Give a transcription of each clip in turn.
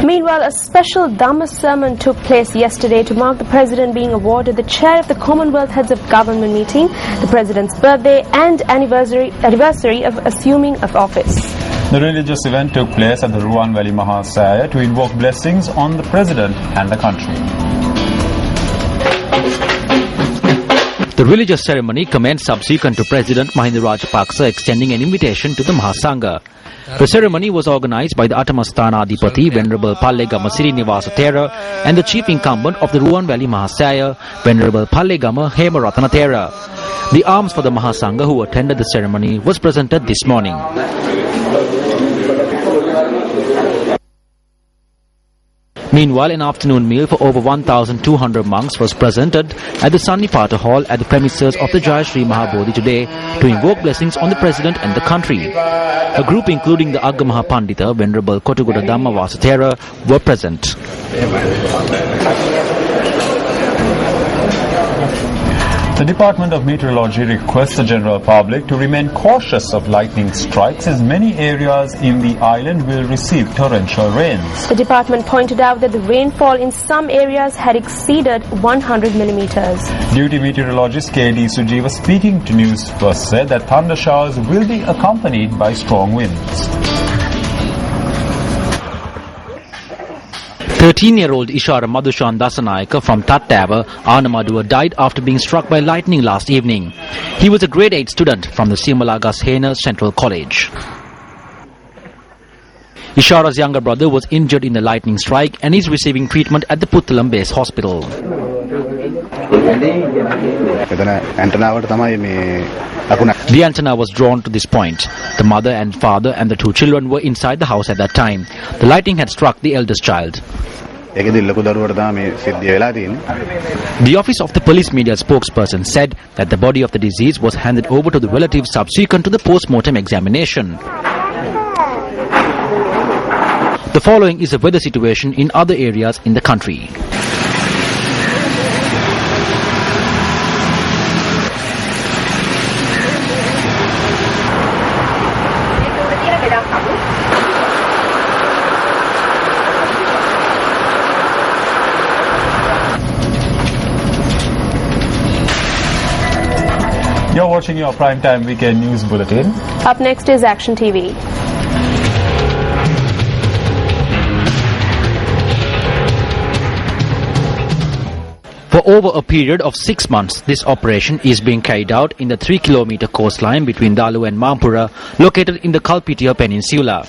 Meanwhile, a special Dhamma sermon took place yesterday to mark the President being awarded the chair of the Commonwealth Heads of Government meeting, the President's birthday and anniversary of assuming of office. The religious event took place at the Ruan Valley Mahasaya to invoke blessings on the President and the country. The religious ceremony commenced subsequent to President Mahinda Rajapaksa extending an invitation to the Mahasangha. The ceremony was organized by the Atamastanadipati Venerable Pallegama Sirinivasa Thera and the chief incumbent of the Ruan Valley Mahasaya, Venerable Pallegama Hemaratana Thera. The arms for the Mahasangha who attended the ceremony was presented this morning. Meanwhile, an afternoon meal for over 1,200 monks was presented at the Sannipata Hall at the premises of the Jayashree Mahabodhi today to invoke blessings on the President and the country. A group including the Agamaha Pandita, Venerable Kotugoda Dhammavasa Thera, were present. The Department of Meteorology requests the general public to remain cautious of lightning strikes as many areas in the island will receive torrential rains. The department pointed out that the rainfall in some areas had exceeded 100 millimeters. Duty meteorologist K.D. Sujiva speaking to News First said that thunder showers will be accompanied by strong winds. 13-year-old Ishara Madhushan Dasanayaka from Tattava, Anamaduwa died after being struck by lightning last evening. He was a grade 8 student from the Simalagas Hena Central College. Ishara's younger brother was injured in the lightning strike and is receiving treatment at the Puttalam Base Hospital. The antenna was drawn to this point. The mother and father and the two children were inside the house at that time. The lightning had struck the eldest child. The office of the police media spokesperson said that the body of the deceased was handed over to the relatives subsequent to the post-mortem examination. The following is the weather situation in other areas in the country. You're watching your primetime weekend news bulletin. Up next is Action TV. For over a period of 6 months, this operation is being carried out in the 3-kilometer coastline between Dalu and Mampura, located in the Kalpitia Peninsula.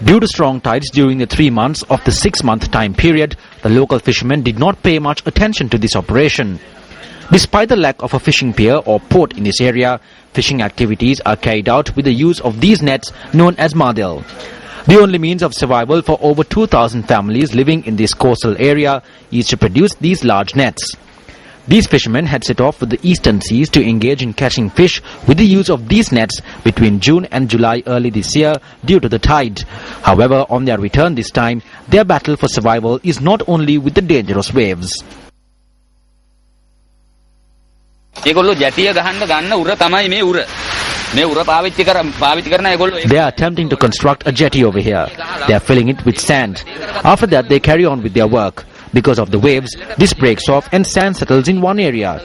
Due to strong tides during the 3 months of the 6-month time period, the local fishermen did not pay much attention to this operation. Despite the lack of a fishing pier or port in this area, fishing activities are carried out with the use of these nets known as madil. The only means of survival for over 2,000 families living in this coastal area is to produce these large nets. These fishermen had set off for the eastern seas to engage in catching fish with the use of these nets between June and July early this year due to the tide. However, on their return this time, their battle for survival is not only with the dangerous waves. They are attempting to construct a jetty over here. They are filling it with sand. After that, they carry on with their work. Because of the waves, this breaks off and sand settles in one area.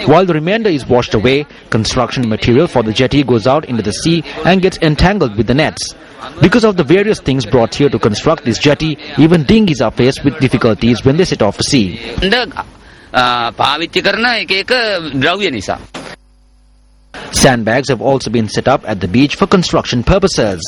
While the remainder is washed away, construction material for the jetty goes out into the sea and gets entangled with the nets. Because of the various things brought here to construct this jetty, even dinghies are faced with difficulties when they set off to sea. Sandbags have also been set up at the beach for construction purposes.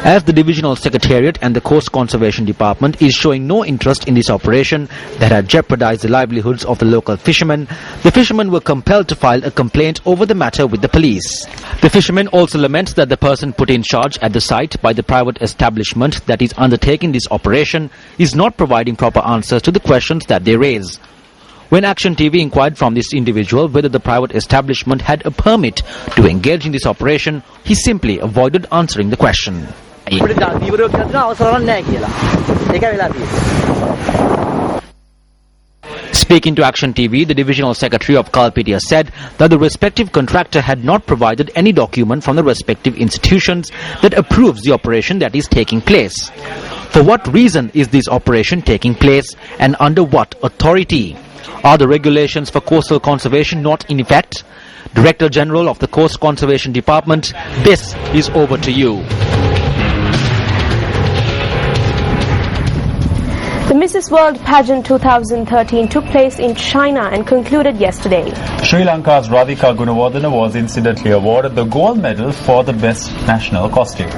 As the Divisional Secretariat and the Coast Conservation Department is showing no interest in this operation that had jeopardized the livelihoods of the local fishermen, the fishermen were compelled to file a complaint over the matter with the police. The fishermen also lament that the person put in charge at the site by the private establishment that is undertaking this operation is not providing proper answers to the questions that they raise. When Action TV inquired from this individual whether the private establishment had a permit to engage in this operation, he simply avoided answering the question. Speaking to Action TV, the Divisional Secretary of Kalpitia said that the respective contractor had not provided any document from the respective institutions that approves the operation that is taking place. For what reason is this operation taking place and under what authority? Are the regulations for coastal conservation not in effect? Director General of the Coast Conservation Department, this is over to you. The Mrs. World Pageant 2013 took place in China and concluded yesterday. Sri Lanka's Radhika Gunawardena was incidentally awarded the gold medal for the best national costume.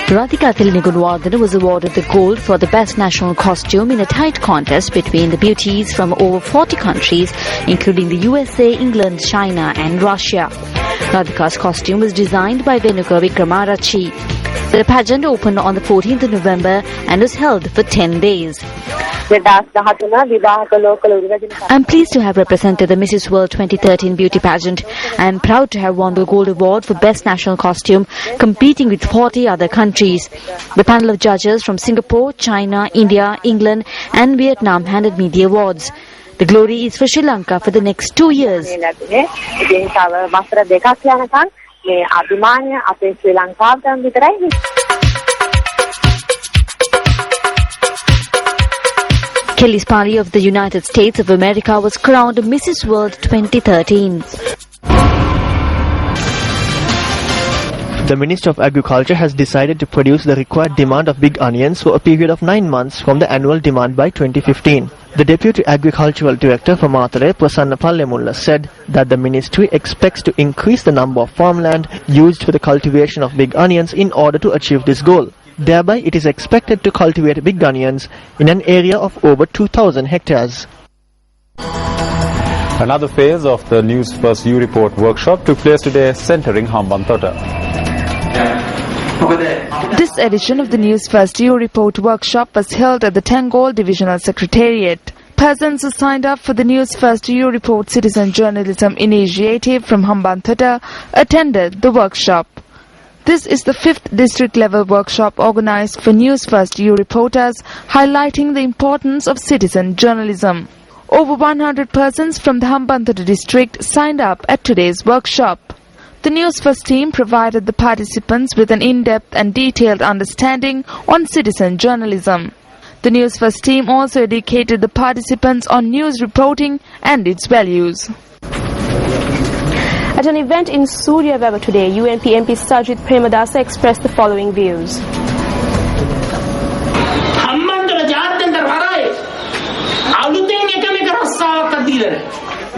Radhika Gunawardena was awarded the gold for the best national costume in a tight contest between the beauties from over 40 countries, including the USA, England, China and Russia. Radhika's costume was designed by Venuka Wickramarachchi. The pageant opened on the 14th of November and was held for 10 days. I'm pleased to have represented the Mrs. World 2013 beauty pageant. I am proud to have won the gold award for best national costume, competing with 40 other countries. The panel of judges from Singapore, China, India, England and Vietnam handed me the awards. The glory is for Sri Lanka for the next 2 years. Kelly Spali of the United States of America was crowned Mrs. World 2013. The Minister of Agriculture has decided to produce the required demand of big onions for a period of 9 months from the annual demand by 2015. The Deputy Agricultural Director for Matare, Prasanna Pallemulla, said that the ministry expects to increase the number of farmland used for the cultivation of big onions in order to achieve this goal. Thereby, it is expected to cultivate big onions in an area of over 2,000 hectares. Another phase of the News First U Report workshop took place today, centering Hambantota. This edition of the News First U Report workshop was held at the Tangol Divisional Secretariat. Persons who signed up for the News First U Report Citizen Journalism Initiative from Hambantota attended the workshop. This is the 5th district-level workshop organized for News First U reporters, highlighting the importance of citizen journalism. Over 100 persons from the Hambantota district signed up at today's workshop. The News First team provided the participants with an in-depth and detailed understanding on citizen journalism. The News First team also educated the participants on news reporting and its values. At an event in Suryaweba today, UNP MP Sajid Premadasa expressed the following views.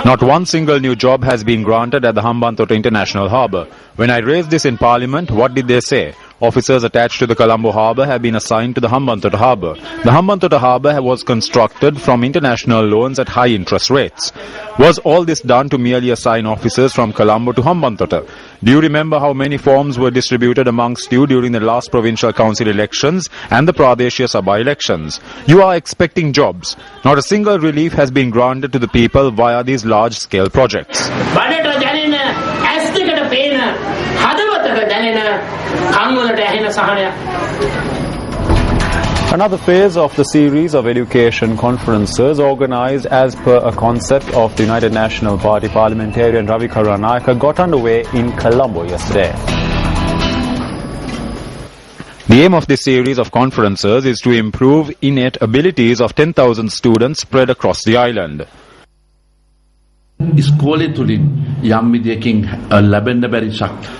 Not one single new job has been granted at the Hambantota International Harbour. When I raised this in Parliament, what did they say? Officers attached to the Colombo Harbour have been assigned to the Hambantota Harbour. The Hambantota Harbour was constructed from international loans at high interest rates. Was all this done to merely assign officers from Colombo to Hambantota? Do you remember how many forms were distributed amongst you during the last provincial council elections and the Pradeshia Sabha elections? You are expecting jobs. Not a single relief has been granted to the people via these large-scale projects. Another phase of the series of education conferences organized as per a concept of the United National Party parliamentarian Ravi Karunanayake got underway in Colombo yesterday. The aim of this series of conferences is to improve innate abilities of 10,000 students spread across the island.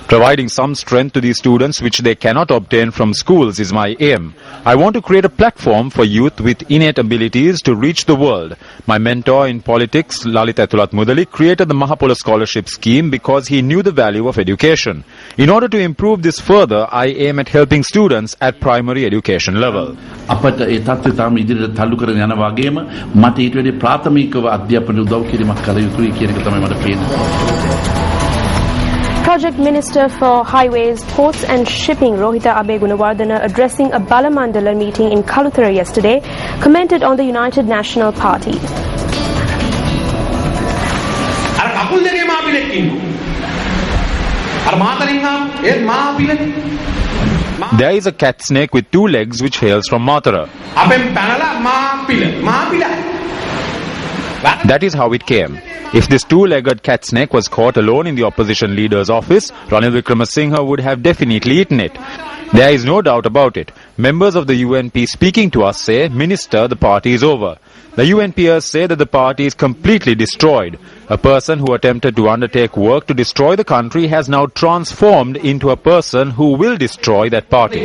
Providing some strength to these students which they cannot obtain from schools is my aim. I want to create a platform for youth with innate abilities to reach the world. My mentor in politics, Lalith Atulat Mudali, created the Mahapola Scholarship Scheme because he knew the value of education. In order to improve this further, I aim at helping students at primary education level. Project Minister for Highways, Ports and Shipping Rohita Abe Gunawardena, addressing a Balamandala meeting in Kaluthara yesterday, commented on the United National Party. There is a cat snake with 2 legs which hails from Matara. That is how it came. If this two-legged cat snake was caught alone in the opposition leader's office, Ranil Wickremesinghe would have definitely eaten it. There is no doubt about it. Members of the UNP speaking to us say, Minister, the party is over. The UNPers say that the party is completely destroyed. A person who attempted to undertake work to destroy the country has now transformed into a person who will destroy that party.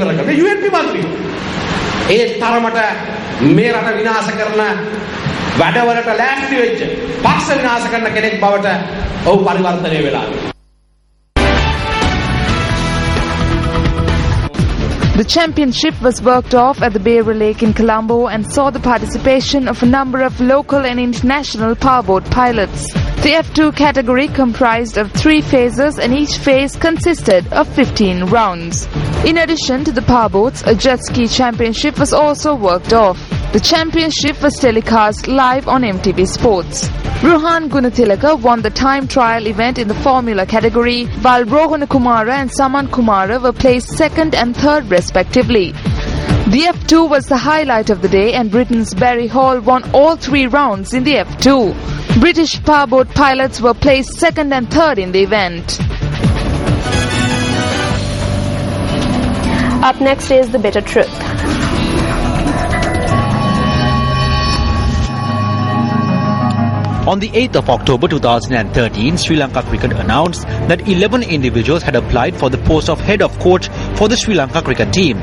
වැඩවලට ලෑස්ති වෙච්ච පක්ෂ විනාශ කරන කෙනෙක් බවට ඔහු පරිවර්තනය වෙලා. The championship was worked off at the Beira Lake in Colombo and saw the participation of a number of local and international powerboat pilots. The F2 category comprised of 3 phases and each phase consisted of 15 rounds. In addition to the powerboats, a jet ski championship was also worked off. The championship was telecast live on MTV Sports. Ruhan Gunathilaka won the time trial event in the Formula category, while Rohana Kumara and Saman Kumara were placed 2nd and 3rd respectively. The F2 was the highlight of the day and Britain's Barry Hall won all 3 rounds in the F2. British powerboat pilots were placed 2nd and 3rd in the event. Up next is The Bitter Truth. On the 8th of October 2013, Sri Lanka Cricket announced that 11 individuals had applied for the post of head of coach for the Sri Lanka cricket team.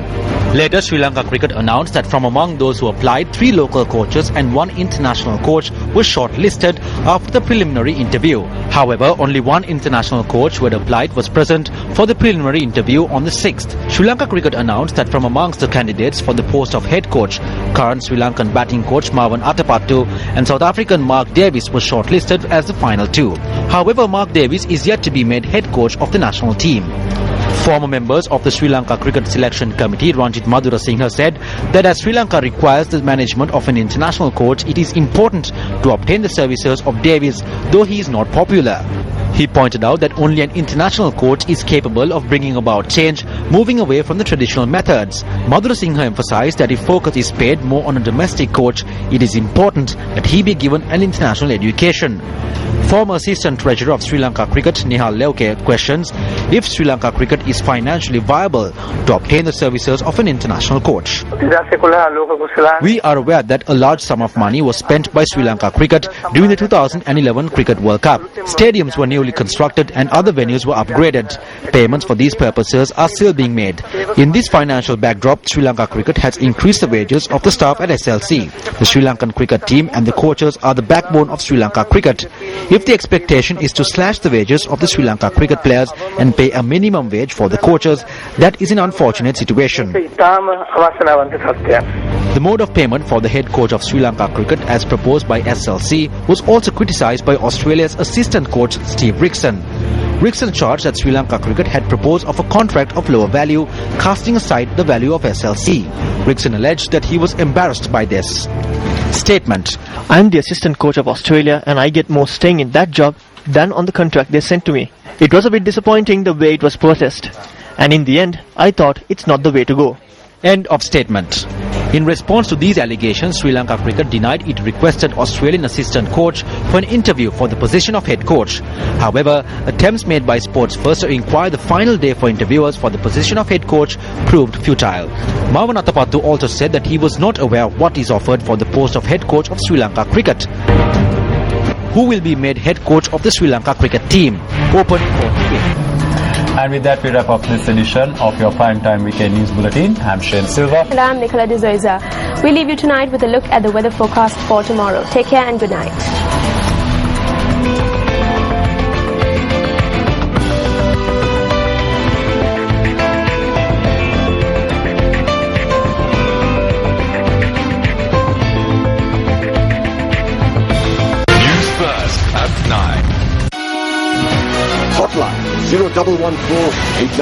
Later, Sri Lanka Cricket announced that from among those who applied, 3 local coaches and 1 international coach were shortlisted after the preliminary interview. However, only 1 international coach who had applied was present for the preliminary interview on the 6th. Sri Lanka Cricket announced that from amongst the candidates for the post of head coach, current Sri Lankan batting coach Marwan Atapattu and South African Mark Davis were shortlisted as the final 2. However, Mark Davis is yet to be made head coach of the national team. Former members of the Sri Lanka Cricket Selection Committee, Ranjit Madhurasinghe, said that as Sri Lanka requires the management of an international coach, it is important to obtain the services of Davis, though he is not popular. He pointed out that only an international coach is capable of bringing about change, moving away from the traditional methods. Madhurasinghe emphasized that if focus is paid more on a domestic coach, it is important that he be given an international education. Former Assistant Treasurer of Sri Lanka Cricket, Nihal Leuke, questions if Sri Lanka Cricket is financially viable to obtain the services of an international coach. We are aware that a large sum of money was spent by Sri Lanka Cricket during the 2011 Cricket World Cup. Stadiums were newly constructed and other venues were upgraded. Payments for these purposes are still being made. In this financial backdrop, Sri Lanka Cricket has increased the wages of the staff at SLC. The Sri Lankan cricket team and the coaches are the backbone of Sri Lanka Cricket. If the expectation is to slash the wages of the Sri Lanka cricket players and pay a minimum wage for the coaches, that is an unfortunate situation. The mode of payment for the head coach of Sri Lanka Cricket as proposed by SLC was also criticized by Australia's assistant coach Steve Rickson. Rickson charged that Sri Lanka Cricket had proposed of a contract of lower value, casting aside the value of SLC. Rickson alleged that he was embarrassed by this. Statement: I am the assistant coach of Australia and I get more staying in that job than on the contract they sent to me. It was a bit disappointing the way it was processed. And in the end, I thought it's not the way to go. End of statement. In response to these allegations, Sri Lanka Cricket denied it requested Australian assistant coach for an interview for the position of head coach. However, attempts made by Sports First to inquire the final day for interviewers for the position of head coach proved futile. Marwan Atapattu also said that he was not aware of what is offered for the post of head coach of Sri Lanka Cricket. Who will be made head coach of the Sri Lanka cricket team? Open for debate. And with that, we wrap up this edition of your Primetime Weekend News Bulletin. I'm Shane Silva. And I'm Nicola D'Souza. We leave you tonight with a look at the weather forecast for tomorrow. Take care and good night. News First at 9. Hotline 0114